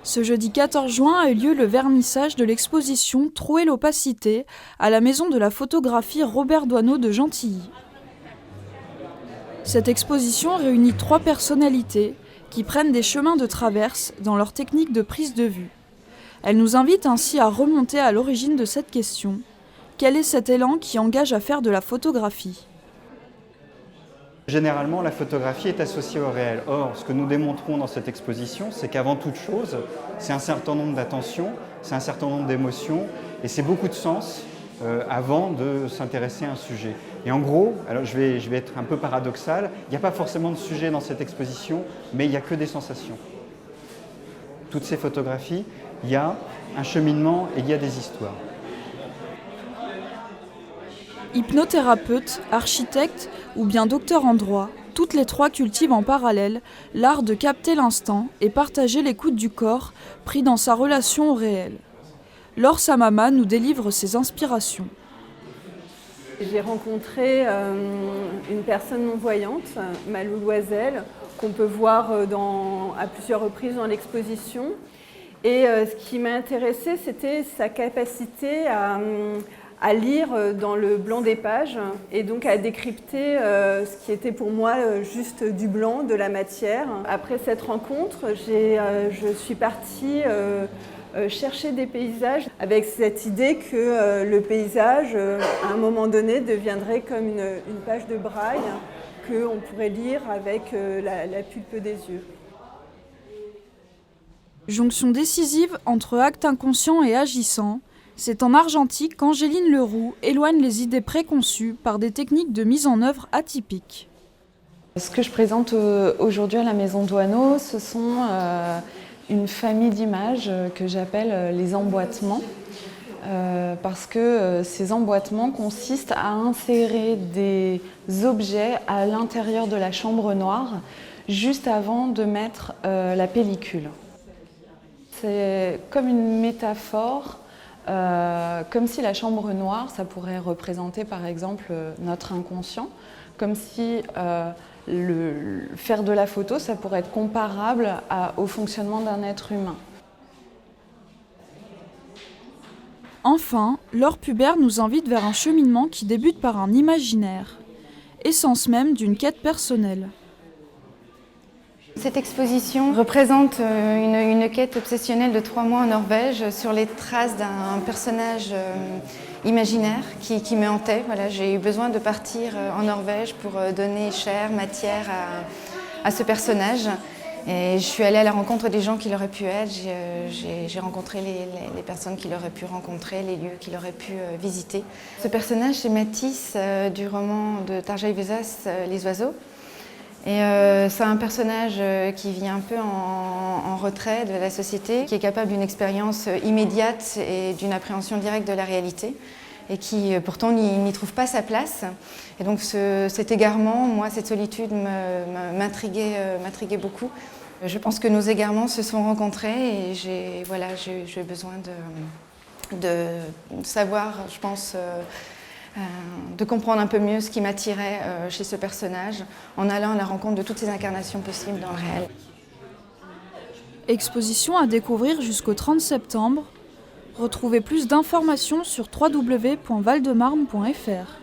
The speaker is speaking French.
Ce jeudi 14 juin a eu lieu le vernissage de l'exposition Trouer l'opacité à la Maison de la photographie Robert Doisneau de Gentilly. Cette exposition réunit 3 personnalités qui prennent des chemins de traverse dans leur technique de prise de vue. Elle nous invite ainsi à remonter à l'origine de cette question. Quel est cet élan qui engage à faire de la photographie ? Généralement, la photographie est associée au réel. Or, ce que nous démontrons dans cette exposition, c'est qu'avant toute chose, c'est un certain nombre d'attentions, c'est un certain nombre d'émotions et c'est beaucoup de sens avant de s'intéresser à un sujet. Et en gros, alors je vais être un peu paradoxal, il n'y a pas forcément de sujet dans cette exposition, mais il n'y a que des sensations. Toutes ces photographies, il y a un cheminement et il y a des histoires. Hypnothérapeute, architecte ou bien docteur en droit, toutes les 3 cultivent en parallèle l'art de capter l'instant et partager l'écoute du corps pris dans sa relation au réel. Laure Samama nous délivre ses inspirations. J'ai rencontré une personne non-voyante, Malou Loisel, qu'on peut voir à plusieurs reprises dans l'exposition. Et ce qui m'a intéressée, c'était sa capacité à lire dans le blanc des pages et donc à décrypter ce qui était pour moi juste du blanc, de la matière. Après cette rencontre, je suis partie chercher des paysages avec cette idée que le paysage, à un moment donné, deviendrait comme une page de braille qu'on pourrait lire avec la pulpe des yeux. Jonction décisive entre acte inconscient et agissant, c'est en argentique qu'Angéline Leroux éloigne les idées préconçues par des techniques de mise en œuvre atypiques. Ce que je présente aujourd'hui à la Maison Doisneau, ce sont une famille d'images que j'appelle les emboîtements, parce que ces emboîtements consistent à insérer des objets à l'intérieur de la chambre noire, juste avant de mettre la pellicule. C'est comme une métaphore, comme si la chambre noire, ça pourrait représenter par exemple notre inconscient, comme si faire de la photo, ça pourrait être comparable au fonctionnement d'un être humain. Enfin, Laure Pubert nous invite vers un cheminement qui débute par un imaginaire, essence même d'une quête personnelle. Cette exposition représente une quête obsessionnelle de 3 mois en Norvège sur les traces d'un personnage imaginaire qui me hantait. Voilà, j'ai eu besoin de partir en Norvège pour donner chair, matière à ce personnage. Et je suis allée à la rencontre des gens qu'il aurait pu être. J'ai rencontré les personnes qu'il aurait pu rencontrer, les lieux qu'il aurait pu visiter. Ce personnage, c'est Matisse du roman de Tarja Ivesas, Les oiseaux. Et c'est un personnage qui vit un peu en retrait de la société, qui est capable d'une expérience immédiate et d'une appréhension directe de la réalité, et qui pourtant n'y trouve pas sa place. Et donc cet égarement, moi, cette solitude m'intriguait beaucoup. Je pense que nos égarements se sont rencontrés et j'ai besoin de savoir, je pense, de comprendre un peu mieux ce qui m'attirait chez ce personnage en allant à la rencontre de toutes ces incarnations possibles dans le réel. Exposition à découvrir jusqu'au 30 septembre. Retrouvez plus d'informations sur www.valdemarne.fr.